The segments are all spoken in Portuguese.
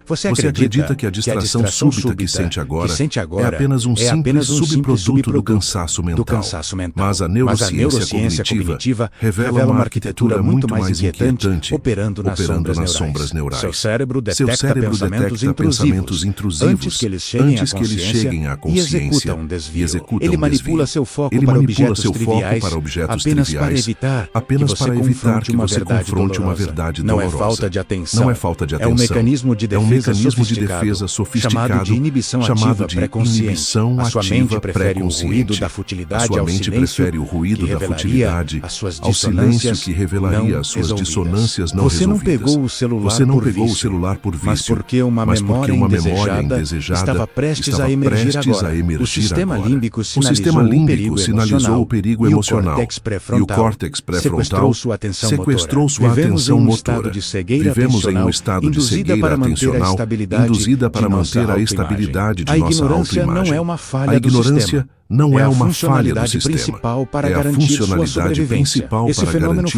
Você acredita que a distração súbita que sente agora é apenas um simples subproduto do cansaço mental? Mas a neurociência cognitiva revela uma arquitetura muito mais inquietante operando nas sombras neurais. Seu cérebro detecta pensamentos intrusivos antes que eles cheguem à consciência e executam Ele manipula seu foco para objetos triviais apenas para evitar que você confronte uma verdade dolorosa. Não é falta de atenção. Não é falta de atenção. É um mecanismo de defesa sofisticado chamado de inibição ativa pré-consciente. A sua mente prefere o ruído da futilidade ao silêncio que revelaria as suas dissonâncias não resolvidas. Você não pegou o celular por vício, mas porque uma memória indesejada estava prestes a emergir agora. O sistema límbico sinalizou o perigo emocional e o córtex pré-frontal sequestrou sua atenção motora. Vivemos em um estado de cegueira atencional induzida para manter a estabilidade de nossa autoimagem. A ignorância não é uma falha do sistema, é a funcionalidade principal para garantir sua sobrevivência. Esse fenômeno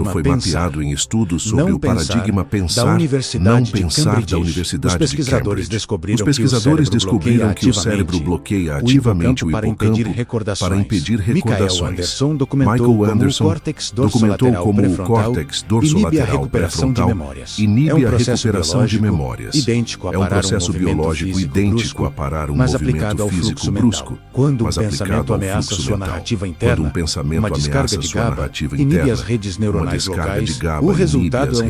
foi mapeado em estudos sobre o paradigma pensar, não pensar da Universidade de Cambridge. Os pesquisadores descobriram que o cérebro bloqueia ativamente o hipocampo para impedir recordações. Michael Anderson documentou como o córtex dorsolateral pré-frontal inibe a recuperação de memórias. É um processo biológico idêntico a parar um movimento físico brusco, quando um pensamento ameaça sua narrativa interna, uma descarga de GABA inibe as redes neuronais locais, o resultado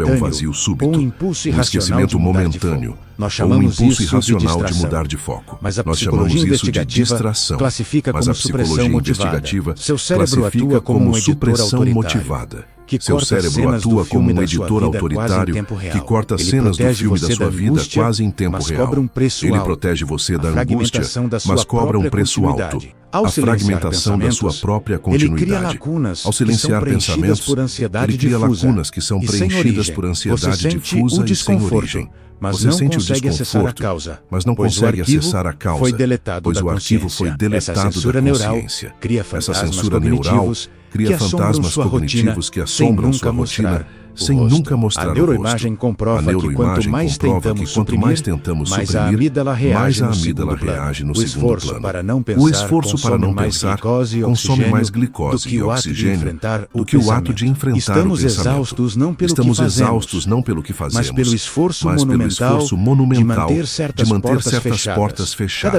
é um vazio súbito, um esquecimento momentâneo, ou um impulso irracional de mudar de foco. Nós chamamos isso de distração, mas a psicologia investigativa classifica como supressão motivada. Seu cérebro atua como um editor autoritário, que corta cenas do filme da sua vida quase em tempo real. Que corta cenas do filme da sua vida quase em tempo real. Ele protege você da angústia, mas cobra um preço alto. A fragmentação da sua própria continuidade. Ao silenciar pensamentos, ele cria lacunas que são preenchidas por ansiedade difusa e sem origem. Você sente o desconforto, mas não consegue acessar a causa, pois o arquivo foi deletado da consciência. Essa censura neural cria fantasmas cognitivos que assombram sua rotina sem nunca mostrar o rosto. A neuroimagem comprova que quanto mais tentamos suprimir, mais a amígdala reage no segundo plano. O esforço para não pensar consome mais glicose e oxigênio do que o ato de enfrentar Estamos o pensamento. Estamos exaustos não pelo que fazemos, mas pelo esforço monumental de manter certas portas fechadas. Cada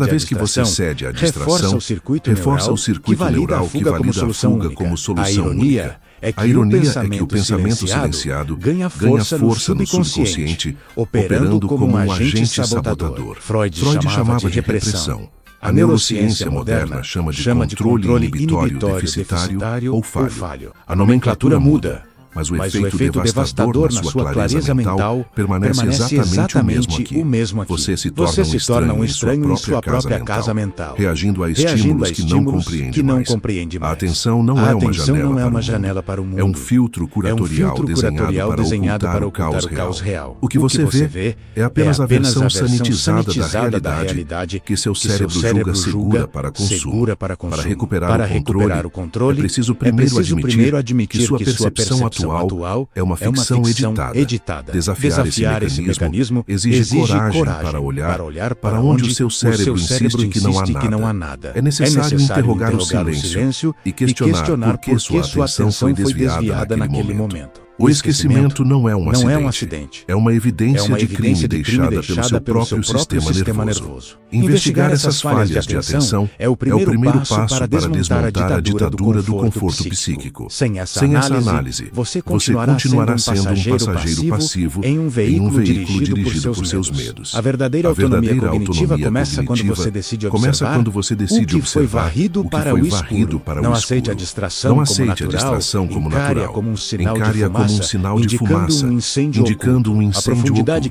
vez que você cede à distração, reforça o circuito neural que valida a fuga como solução única. A ironia é que o pensamento silenciado ganha força no subconsciente, operando como um agente sabotador. Freud chamava de repressão. A neurociência moderna chama de controle inibitório deficitário ou falho. A nomenclatura muda, mas o efeito devastador na sua clareza mental permanece exatamente o mesmo aqui. Você se torna um estranho em sua própria casa mental, reagindo a estímulos que não compreende mais. A atenção não é uma janela para o mundo. É um filtro curatorial desenhado para ocultar o caos real. O que você vê é apenas a versão sanitizada da realidade que seu cérebro julga segura para consumo. Para recuperar o controle, é preciso primeiro admitir que sua percepção atual é uma ficção editada. Desafiar esse mecanismo exige coragem para olhar para onde o seu cérebro insiste que não há nada. É necessário interrogar o silêncio e questionar por que sua atenção foi desviada naquele momento. O esquecimento não é um acidente. É uma evidência de crime deixada pelo seu próprio sistema nervoso. Investigar essas falhas de atenção é o primeiro passo para desmontar a ditadura do conforto psíquico. Sem essa análise, você continuará sendo um passageiro passivo em um veículo dirigido por seus medos. A verdadeira autonomia cognitiva começa quando você decide observar o que foi varrido para o escuro. Não aceite a distração como natural, encare-a como um sinal de fumaça um sinal de fumaça, indicando um incêndio oculto.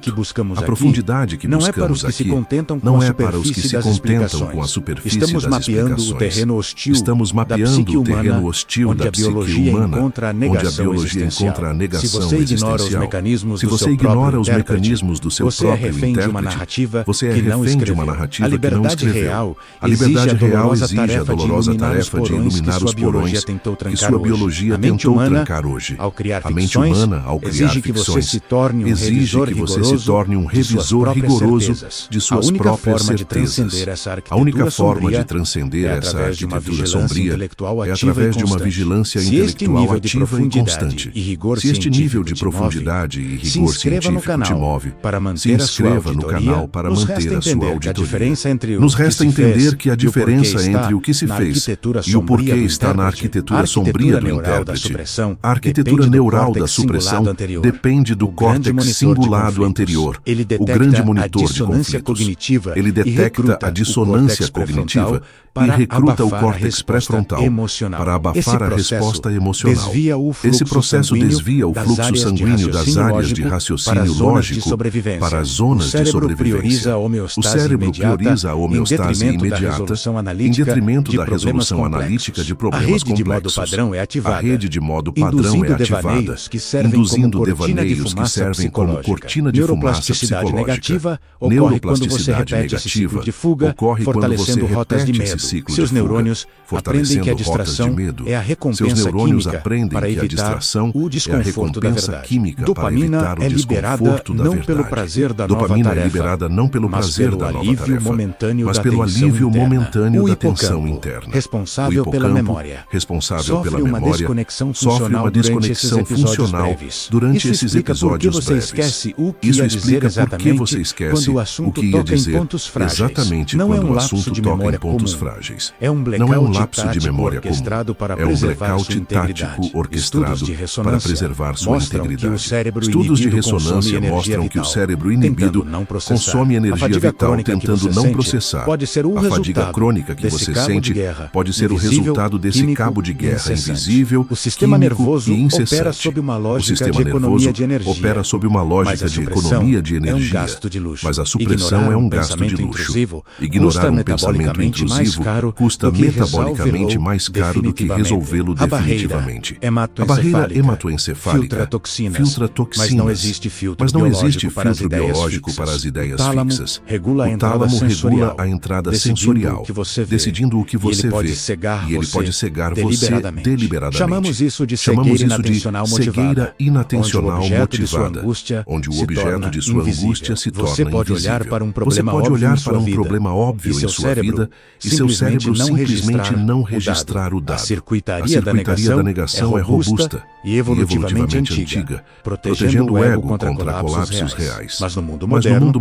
A profundidade que não buscamos é para os que aqui se contentam não com é para os que se contentam com a superfície Estamos das mapeando explicações. o terreno hostil Estamos mapeando o terreno hostil onde da a psique biologia humana, encontra a onde a negação biologia existencial. encontra a negação Se você ignora os existencial. mecanismos Se do você seu ignora próprio os intérprete, mecanismos do seu você é próprio refém de uma intérprete, narrativa você é que não refém de escreveu. uma narrativa A que não liberdade escreveu. real A liberdade real exige a tarefa dolorosa tarefa de iluminar os porões que sua biologia tentou trancar hoje. Ao criar A mente ficções, humana, ao criar exige que você ficções, se torne um exige revisor que você rigoroso se torne um de suas revisor próprias rigoroso certezas. de suas A única próprias forma de certezas. transcender essa A arquitetura única forma sombria de transcender é essa através de uma arquitetura vigilância sombria intelectual é ativa através e de uma constante. vigilância Se este intelectual nível de ativa e profundidade constante. e rigor Se este nível de científico te move, profundidade e se rigor inscreva no científico canal te move, para se manter a sua inscreva no auditoria. canal para Nos manter resta a sua entender que a auditoria. diferença entre o Nos que resta se entender fez que a e o porquê diferença está entre o que se na fez arquitetura e o porquê sombria do está na intérprete. arquitetura A sombria do neural da intérprete. supressão A arquitetura depende do neural da córtex supressão cingulado anterior. depende do O grande córtex monitor de cingulado conflitos. anterior. Ele O detecta grande a monitor de dissonância conflitos. cognitiva Ele e detecta recruta a o dissonância córtex cognitiva pré-frontal e recruta o abafar a córtex resposta pré-frontal emocional. para abafar Esse a processo resposta emocional. desvia o fluxo Esse processo sanguíneo desvia o das fluxo áreas de sanguíneo das raciocínio áreas de lógico raciocínio para zonas de lógico sobrevivência. para as zonas O de cérebro sobrevivência. prioriza a O homeostase cérebro imediata prioriza a homeostase em detrimento da imediata resolução em analítica detrimento de da problemas resolução complexos. analítica de A problemas rede de modo complexos. padrão é ativada, A rede de modo padrão induzindo é ativada, devaneios que servem induzindo como cortina de devaneios que fumaça servem como psicológica. cortina de fumaça Neuroplasticidade psicológica. negativa ocorre quando você Neuroplasticidade repete esse ciclo negativa de fuga, ocorre quando você fortalecendo rotas de repete esse medo. ciclo Seus de fuga, neurônios aprendem que a fortalecendo rotas de distração medo. é a Seus recompensa neurônios química aprendem para que a evitar distração o é a desconforto da recompensa verdade. química para Dopamina evitar o é liberada desconforto da não verdade. pelo prazer da nova Dopamina é tarefa, liberada não pelo mas prazer pelo da nova alívio tarefa, momentâneo mas da pelo tensão alívio interna. momentâneo O da tensão hipocampo, interna. responsável O pela hipocampo, memória, responsável sofre pela uma memória, desconexão sofre funcional uma durante esses desconexão episódios funcional breves. durante Isso esses explica por que episódios você breves. esquece o que Isso ia dizer explica por que exatamente você esquece quando o o assunto que ia toca em dizer pontos frágeis. exatamente Não é quando um o lapso assunto de toca memória em pontos comum. frágeis. É um Não blackout é um lapso de tático memória orquestrado comum. para É um preservar blackout sua integridade. tático orquestrado Estudos de para ressonância preservar sua mostram integridade. que o cérebro Estudos de inibido ressonância consome energia mostram que o vital, cérebro inibido tentando não processar. consome A energia fadiga vital crônica que tentando você não sente processar. pode ser o A fadiga resultado crônica que desse você cabo sente de guerra pode ser o invisível, resultado desse químico cabo de e guerra incessante. invisível, O sistema químico nervoso e incessante. opera sob uma O lógica sistema de economia nervoso de energia. opera sob uma Mas lógica a de supressão economia de energia. é um gasto de luxo. Mas a supressão Ignorar é um um gasto de pensamento luxo. intrusivo Ignorar custa um pensamento metabolicamente mais intrusivo caro custa do que metabolicamente resolvê-lo mais caro do que definitivamente. resolvê-lo A barreira definitivamente. hematoencefálica A barreira hematoencefálica filtra toxinas, filtra toxinas, mas não existe filtro mas não existe biológico para as filtro ideias biológico fixas. para as ideias O tálamo fixas. regula a O entrada tálamo sensorial, regula a entrada decidindo sensorial, o que você vê. decidindo o que E você ele pode vê. cegar E ele você pode cegar você deliberadamente. Chamamos isso de Chamamos cegueira isso de inatencional motivada, cegueira inatencional onde o objeto de sua motivada, angústia onde o se objeto torna de sua invisível. angústia se torna Você pode invisível. olhar para um Você problema pode óbvio olhar em para sua um vida, problema óbvio e em seu sua cérebro vida e seu cérebro simplesmente não registrar o dado. A circuitaria da negação é robusta e evolutivamente antiga, protegendo o ego contra colapsos reais. Mas no mundo moderno,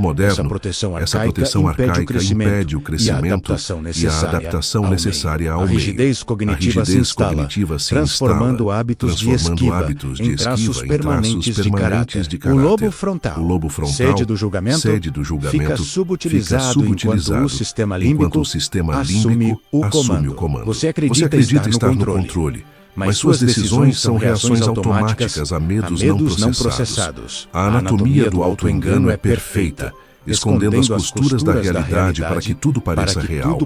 essa proteção arcaica impede o crescimento e a adaptação necessária ao meio. A rigidez cognitiva se instala, transformando hábitos de esquiva em traços permanentes de caráter. O lobo frontal, sede do julgamento, fica subutilizado enquanto o sistema límbico assume o comando. Você acredita estar no controle, mas suas decisões são reações automáticas a medos não processados. A anatomia do auto-engano é perfeita, escondendo as costuras da realidade para que tudo pareça real.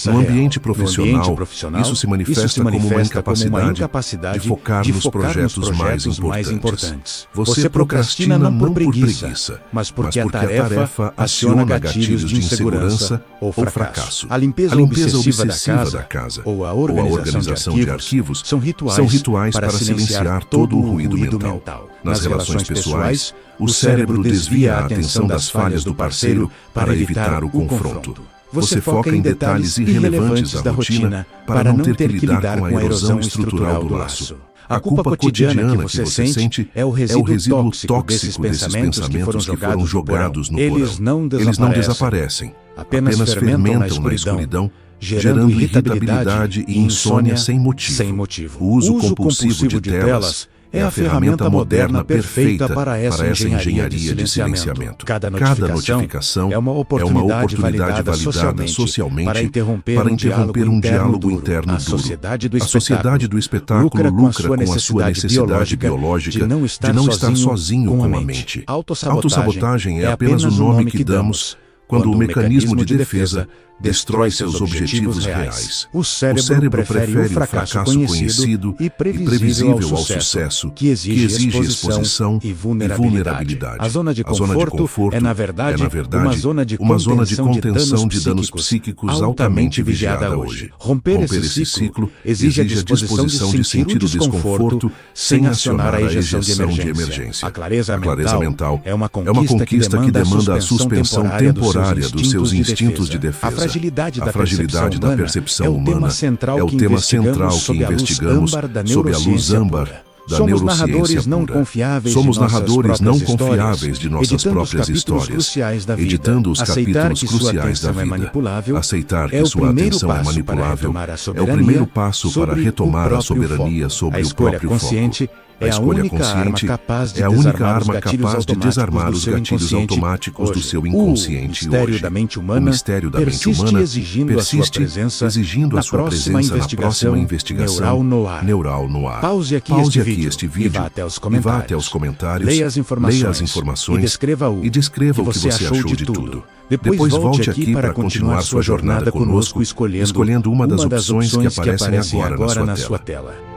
No ambiente profissional, isso se manifesta como uma incapacidade de focar nos projetos mais importantes. Você procrastina não por preguiça, mas porque a tarefa aciona gatilhos de insegurança ou fracasso. A limpeza obsessiva da casa ou a organização de arquivos são rituais para silenciar todo o ruído mental. Nas relações pessoais, o cérebro desvia a atenção das falhas do parceiro para evitar o confronto. Você foca em detalhes irrelevantes da rotina para não ter que lidar com a erosão estrutural do laço. A culpa cotidiana que você sente é o resíduo tóxico desses pensamentos que foram jogados no porão. Eles não desaparecem, apenas fermentam na escuridão, gerando irritabilidade e insônia sem motivo. O uso compulsivo de telas é a ferramenta moderna perfeita para essa engenharia de silenciamento. Cada notificação é uma oportunidade validada socialmente para interromper um diálogo interno duro. A sociedade do espetáculo lucra com a sua necessidade biológica de não estar sozinho com a mente. Autossabotagem é apenas o nome que damos quando o mecanismo de defesa destrói seus objetivos reais. O cérebro prefere o fracasso conhecido e previsível ao sucesso, que exige exposição e vulnerabilidade. A zona de conforto é, na verdade, uma zona de contenção de danos psíquicos altamente vigiada hoje. Romper esse ciclo exige a disposição de sentir o desconforto sem acionar a ejeção de emergência. A clareza mental é uma conquista que demanda a suspensão temporária dos seus instintos de defesa. A fragilidade da percepção humana é o tema central que investigamos sob a luz âmbar da neurociência pura. Somos narradores não confiáveis de nossas próprias histórias, editando os capítulos cruciais da vida. Aceitar que sua atenção é manipulável é o primeiro passo para retomar a soberania sobre o próprio foco. A escolha consciente é a única arma capaz de desarmar os gatilhos automáticos do seu inconsciente hoje. O mistério da mente humana persiste exigindo a sua presença na próxima investigação neural no ar. Pause aqui este vídeo e vá até os comentários, leia as informações e descreva o que você achou de tudo. Depois volte aqui para continuar sua jornada conosco, escolhendo uma das opções que aparecem agora na sua tela.